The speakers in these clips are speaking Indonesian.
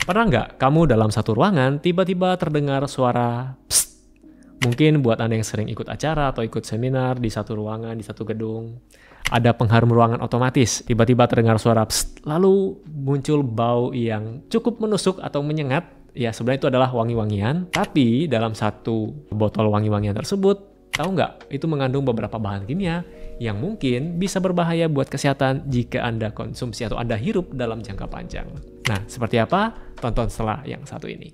Pernah nggak kamu dalam satu ruangan tiba-tiba terdengar suara psst? Mungkin buat Anda yang sering ikut acara atau ikut seminar di satu ruangan, di satu gedung, ada pengharum ruangan otomatis, tiba-tiba terdengar suara psst, lalu muncul bau yang cukup menusuk atau menyengat. Ya, sebenarnya itu adalah wangi-wangian, tapi dalam satu botol wangi-wangian tersebut, tahu nggak, itu mengandung beberapa bahan kimia yang mungkin bisa berbahaya buat kesehatan jika Anda konsumsi atau Anda hirup dalam jangka panjang. Nah, seperti apa? Tonton setelah yang satu ini.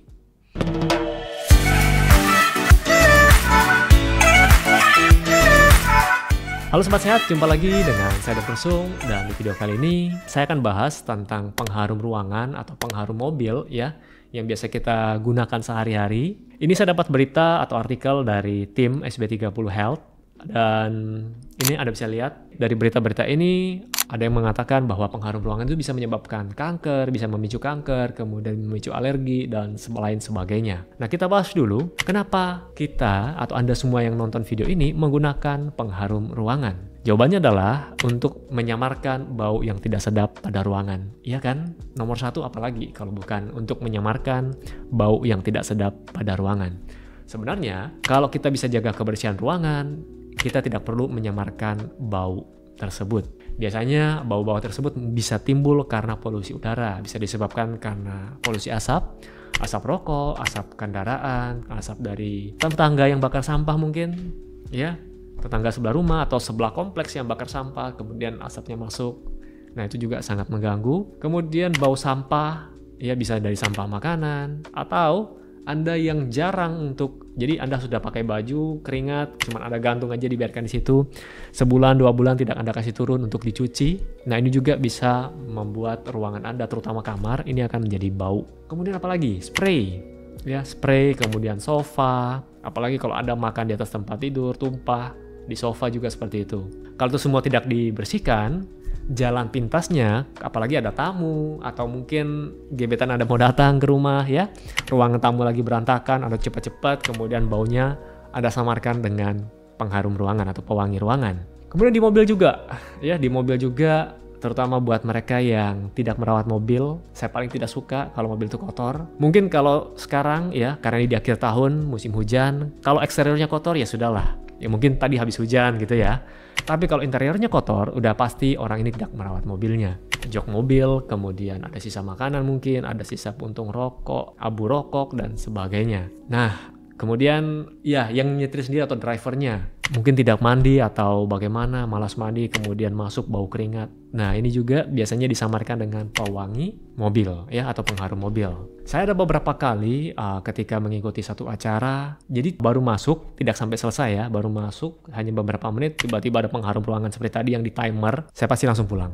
Halo Sobat Sehat, jumpa lagi dengan saya Dr. Sung, dan di video kali ini saya akan bahas tentang pengharum ruangan atau pengharum mobil ya, yang biasa kita gunakan sehari-hari. Ini saya dapat berita atau artikel dari tim SB30 Health, dan ini Anda bisa lihat dari berita-berita ini ada yang mengatakan bahwa pengharum ruangan itu bisa menyebabkan kanker, bisa memicu kanker, kemudian memicu alergi, dan lain sebagainya. Nah, kita bahas dulu kenapa kita atau Anda semua yang nonton video ini menggunakan pengharum ruangan. Jawabannya adalah untuk menyamarkan bau yang tidak sedap pada ruangan. Iya kan? Nomor satu apalagi kalau bukan untuk menyamarkan bau yang tidak sedap pada ruangan. Sebenarnya, kalau kita bisa jaga kebersihan ruangan, kita tidak perlu menyamarkan bau tersebut. Biasanya bau-bau tersebut bisa timbul karena polusi udara, bisa disebabkan karena polusi asap, asap rokok, asap kendaraan, asap dari tetangga yang bakar sampah mungkin, ya, tetangga sebelah rumah atau sebelah kompleks yang bakar sampah, kemudian asapnya masuk. Nah, itu juga sangat mengganggu. Kemudian bau sampah, ya bisa dari sampah makanan, atau Anda yang jarang jadi Anda sudah pakai baju, keringat, cuman ada gantung aja dibiarkan di situ. Sebulan, 2 bulan tidak Anda kasih turun untuk dicuci. Nah, ini juga bisa membuat ruangan Anda, terutama kamar, ini akan menjadi bau. Kemudian apalagi? Spray. Ya, spray, kemudian sofa. Apalagi kalau Anda makan di atas tempat tidur, tumpah di sofa juga seperti itu. Kalau itu semua tidak dibersihkan, jalan pintasnya, apalagi ada tamu atau mungkin gebetan Anda mau datang ke rumah ya, ruangan tamu lagi berantakan, Anda cepat-cepat, kemudian baunya Anda samarkan dengan pengharum ruangan atau pewangi ruangan. Kemudian di mobil juga, ya di mobil juga, terutama buat mereka yang tidak merawat mobil, saya paling tidak suka kalau mobil itu kotor. Mungkin kalau sekarang ya, karena ini di akhir tahun, musim hujan, kalau eksteriornya kotor ya sudahlah. Ya mungkin tadi habis hujan gitu ya. Tapi kalau interiornya kotor, udah pasti orang ini tidak merawat mobilnya. Jok mobil, kemudian ada sisa makanan mungkin, ada sisa puntung rokok, abu rokok, dan sebagainya. Nah, kemudian ya yang nyetir sendiri atau drivernya mungkin tidak mandi atau bagaimana, malas mandi, kemudian masuk bau keringat. Nah, ini juga biasanya disamarkan dengan pewangi mobil ya, atau pengharum mobil. Saya ada beberapa kali ketika mengikuti satu acara, jadi baru masuk, tidak sampai selesai ya, baru masuk hanya beberapa menit, tiba-tiba ada pengharum ruangan seperti tadi yang di timer, saya pasti langsung pulang.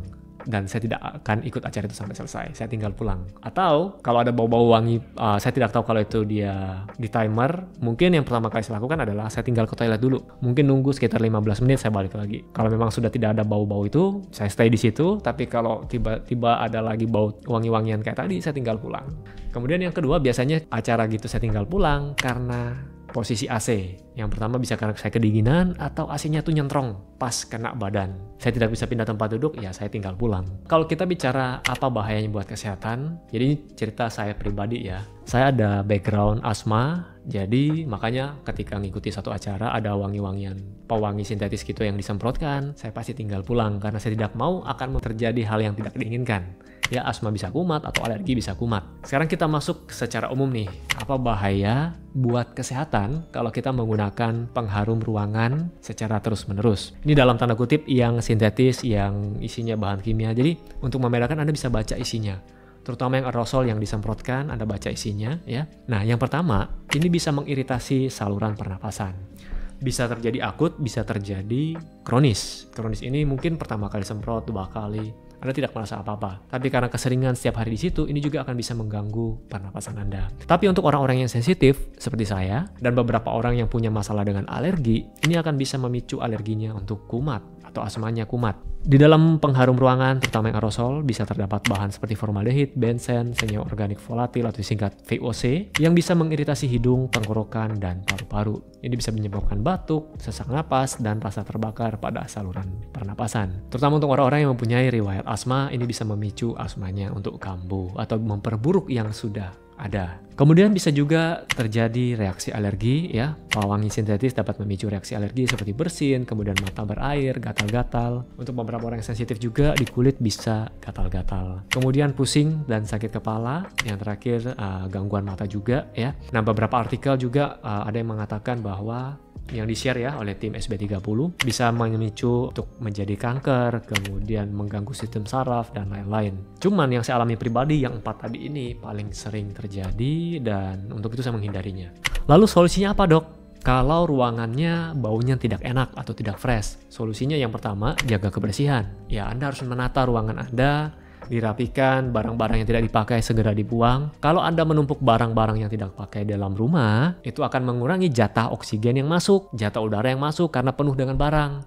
Dan saya tidak akan ikut acara itu sampai selesai, saya tinggal pulang. Atau kalau ada bau-bau wangi, saya tidak tahu kalau itu dia di timer, mungkin yang pertama kali saya lakukan adalah saya tinggal ke toilet dulu. Mungkin nunggu sekitar 15 menit, saya balik lagi. Kalau memang sudah tidak ada bau-bau itu, saya stay di situ. Tapi kalau tiba-tiba ada lagi bau wangi-wangian kayak tadi, saya tinggal pulang. Kemudian yang kedua, biasanya acara gitu saya tinggal pulang karena posisi AC. Yang pertama bisa karena saya kedinginan atau AC-nya tuh nyentrong pas kena badan. Saya tidak bisa pindah tempat duduk, ya saya tinggal pulang. Kalau kita bicara apa bahayanya buat kesehatan, jadi ini cerita saya pribadi ya. Saya ada background asma, jadi makanya ketika ngikuti satu acara ada wangi-wangian pewangi sintetis gitu yang disemprotkan, saya pasti tinggal pulang karena saya tidak mau akan terjadi hal yang tidak diinginkan. Ya, asma bisa kumat atau alergi bisa kumat. Sekarang kita masuk secara umum nih. Apa bahaya buat kesehatan kalau kita menggunakan pengharum ruangan secara terus-menerus? Ini dalam tanda kutip yang sintetis, yang isinya bahan kimia. Jadi untuk membedakan Anda bisa baca isinya. Terutama yang aerosol yang disemprotkan, Anda baca isinya ya. Nah, yang pertama, ini bisa mengiritasi saluran pernapasan. Bisa terjadi akut, bisa terjadi kronis. Kronis ini mungkin pertama kali semprot, 2 kali. Anda tidak merasa apa-apa. Tapi karena keseringan setiap hari di situ, ini juga akan bisa mengganggu pernapasan Anda. Tapi untuk orang-orang yang sensitif, seperti saya, dan beberapa orang yang punya masalah dengan alergi, ini akan bisa memicu alerginya untuk kumat atau asmanya kumat. Di dalam pengharum ruangan, terutama yang aerosol, bisa terdapat bahan seperti formaldehid, benzen, senyawa organik volatil atau disingkat VOC yang bisa mengiritasi hidung, tenggorokan, dan paru-paru. Ini bisa menyebabkan batuk, sesak napas, dan rasa terbakar pada saluran pernapasan. Terutama untuk orang-orang yang mempunyai riwayat asma, ini bisa memicu asmanya untuk kambuh atau memperburuk yang sudah ada. Kemudian bisa juga terjadi reaksi alergi ya. Pewangi sintetis dapat memicu reaksi alergi seperti bersin, kemudian mata berair, gatal-gatal. Untuk beberapa orang yang sensitif juga di kulit bisa gatal-gatal. Kemudian pusing dan sakit kepala. Yang terakhir gangguan mata juga ya. Nah, beberapa artikel juga ada yang mengatakan bahwa yang di-share ya oleh tim SB30 bisa memicu untuk menjadi kanker, kemudian mengganggu sistem saraf dan lain-lain. Cuman yang saya alami pribadi yang 4 tadi ini paling sering terjadi dan untuk itu saya menghindarinya. Lalu solusinya apa, Dok? Kalau ruangannya baunya tidak enak atau tidak fresh, solusinya yang pertama jaga kebersihan. Ya, Anda harus menata ruangan Anda, dirapikan, barang-barang yang tidak dipakai segera dibuang. Kalau Anda menumpuk barang-barang yang tidak pakai dalam rumah, itu akan mengurangi jatah oksigen yang masuk, jatah udara yang masuk karena penuh dengan barang.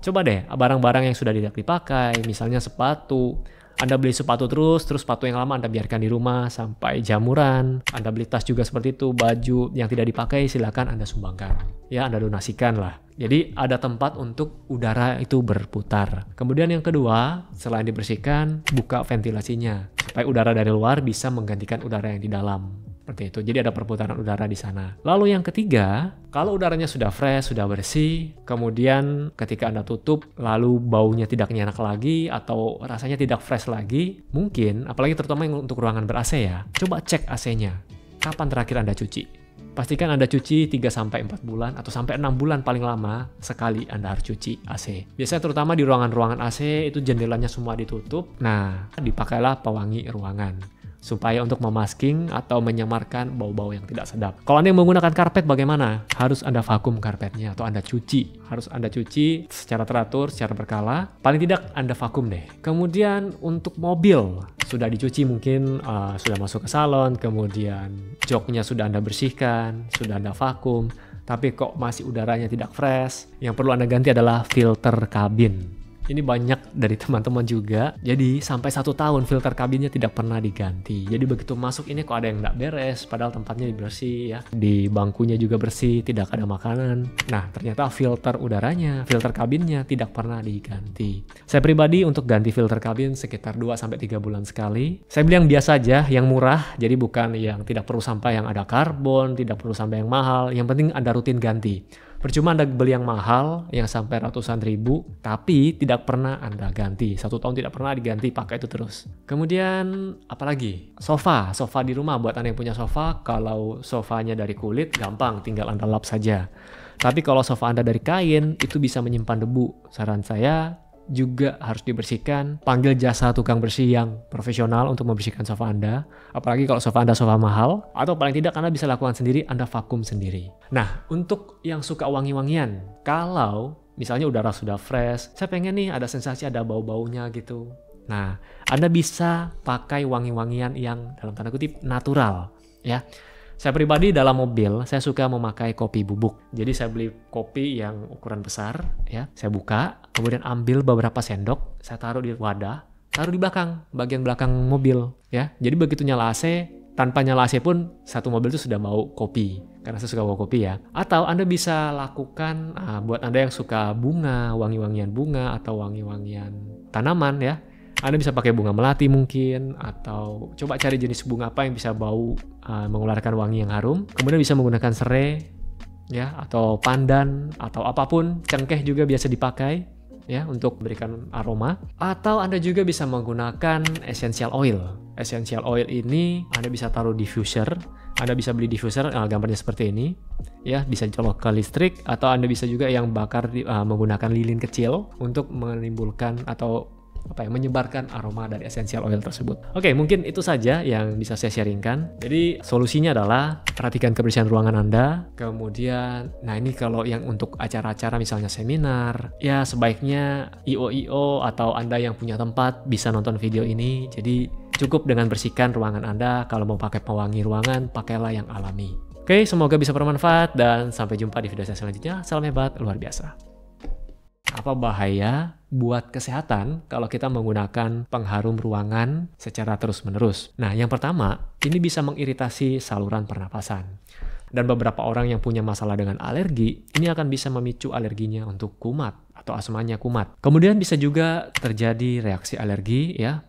Coba deh, barang-barang yang sudah tidak dipakai, misalnya sepatu, Anda beli sepatu terus sepatu yang lama Anda biarkan di rumah sampai jamuran. Anda beli tas juga seperti itu, baju yang tidak dipakai silakan Anda sumbangkan. Ya, Anda donasikan lah. Jadi ada tempat untuk udara itu berputar. Kemudian yang kedua, selain dibersihkan, buka ventilasinya supaya udara dari luar bisa menggantikan udara yang di dalam. Seperti itu. Jadi ada perputaran udara di sana. Lalu yang ketiga, kalau udaranya sudah fresh, sudah bersih, kemudian ketika Anda tutup, lalu baunya tidak nyenyak lagi atau rasanya tidak fresh lagi, mungkin, apalagi terutama yang untuk ruangan ber-AC ya, coba cek AC-nya. Kapan terakhir Anda cuci? Pastikan Anda cuci 3-4 bulan atau sampai 6 bulan paling lama sekali Anda harus cuci AC. Biasanya terutama di ruangan-ruangan AC itu jendelanya semua ditutup. Nah, dipakailah pewangi ruangan supaya untuk memasking atau menyamarkan bau-bau yang tidak sedap. Kalau Anda yang menggunakan karpet bagaimana? Harus Anda vakum karpetnya atau Anda cuci. Harus Anda cuci secara teratur, secara berkala. Paling tidak Anda vakum deh. Kemudian untuk mobil, sudah dicuci mungkin sudah masuk ke salon, kemudian joknya sudah Anda bersihkan, sudah Anda vakum, tapi kok masih udaranya tidak fresh. Yang perlu Anda ganti adalah filter kabin. Ini banyak dari teman-teman juga. Jadi sampai 1 tahun filter kabinnya tidak pernah diganti. Jadi begitu masuk ini kok ada yang nggak beres, padahal tempatnya bersih ya. Di bangkunya juga bersih, tidak ada makanan. Nah, ternyata filter udaranya, filter kabinnya tidak pernah diganti. Saya pribadi untuk ganti filter kabin sekitar 2-3 bulan sekali. Saya beli yang biasa aja, yang murah. Jadi bukan yang tidak perlu sampai yang ada karbon, tidak perlu sampai yang mahal. Yang penting Anda rutin ganti. Percuma Anda beli yang mahal, yang sampai ratusan ribu, tapi tidak pernah Anda ganti. 1 tahun tidak pernah diganti, pakai itu terus. Kemudian, apalagi? Sofa di rumah buat Anda yang punya sofa, kalau sofanya dari kulit, gampang, tinggal Anda lap saja. Tapi kalau sofa Anda dari kain, itu bisa menyimpan debu. Saran saya, juga harus dibersihkan. Panggil jasa tukang bersih yang profesional untuk membersihkan sofa Anda. Apalagi kalau sofa Anda sofa mahal. Atau paling tidak Anda bisa lakukan sendiri, Anda vakum sendiri. Nah, untuk yang suka wangi-wangian, kalau misalnya udara sudah fresh, saya pengen nih ada sensasi ada bau-baunya gitu. Nah, Anda bisa pakai wangi-wangian yang dalam tanda kutip natural ya. Saya pribadi dalam mobil, saya suka memakai kopi bubuk. Jadi saya beli kopi yang ukuran besar, ya. Saya buka, kemudian ambil beberapa sendok, saya taruh di wadah, taruh di belakang, bagian belakang mobil, ya. Jadi begitu nyala AC, tanpa nyala AC pun satu mobil itu sudah bau kopi. Karena saya suka bau kopi ya. Atau Anda bisa lakukan, buat Anda yang suka bunga, wangi-wangian bunga, atau wangi-wangian tanaman ya. Anda bisa pakai bunga melati mungkin, atau coba cari jenis bunga apa yang bisa bau mengeluarkan wangi yang harum. Kemudian bisa menggunakan serai, ya, atau pandan, atau apapun. Cengkeh juga biasa dipakai, ya, untuk memberikan aroma. Atau Anda juga bisa menggunakan essential oil. Essential oil ini Anda bisa taruh diffuser. Anda bisa beli diffuser, gambarnya seperti ini, ya, bisa dicolok ke listrik. Atau Anda bisa juga yang bakar menggunakan lilin kecil untuk menimbulkan atau menyebarkan aroma dari essential oil tersebut. Oke, mungkin itu saja yang bisa saya sharingkan. Jadi solusinya adalah perhatikan kebersihan ruangan Anda. Kemudian, nah ini kalau yang untuk acara-acara misalnya seminar, ya sebaiknya IO atau Anda yang punya tempat bisa nonton video ini. Jadi cukup dengan bersihkan ruangan Anda. Kalau mau pakai pewangi ruangan, pakailah yang alami. Oke, semoga bisa bermanfaat dan sampai jumpa di video saya selanjutnya. Salam hebat, luar biasa. apa bahaya buat kesehatan kalau kita menggunakan pengharum ruangan secara terus-menerus. Nah, yang pertama, ini bisa mengiritasi saluran pernapasan. Dan beberapa orang yang punya masalah dengan alergi, ini akan bisa memicu alerginya untuk kumat atau asmanya kumat. Kemudian bisa juga terjadi reaksi alergi ya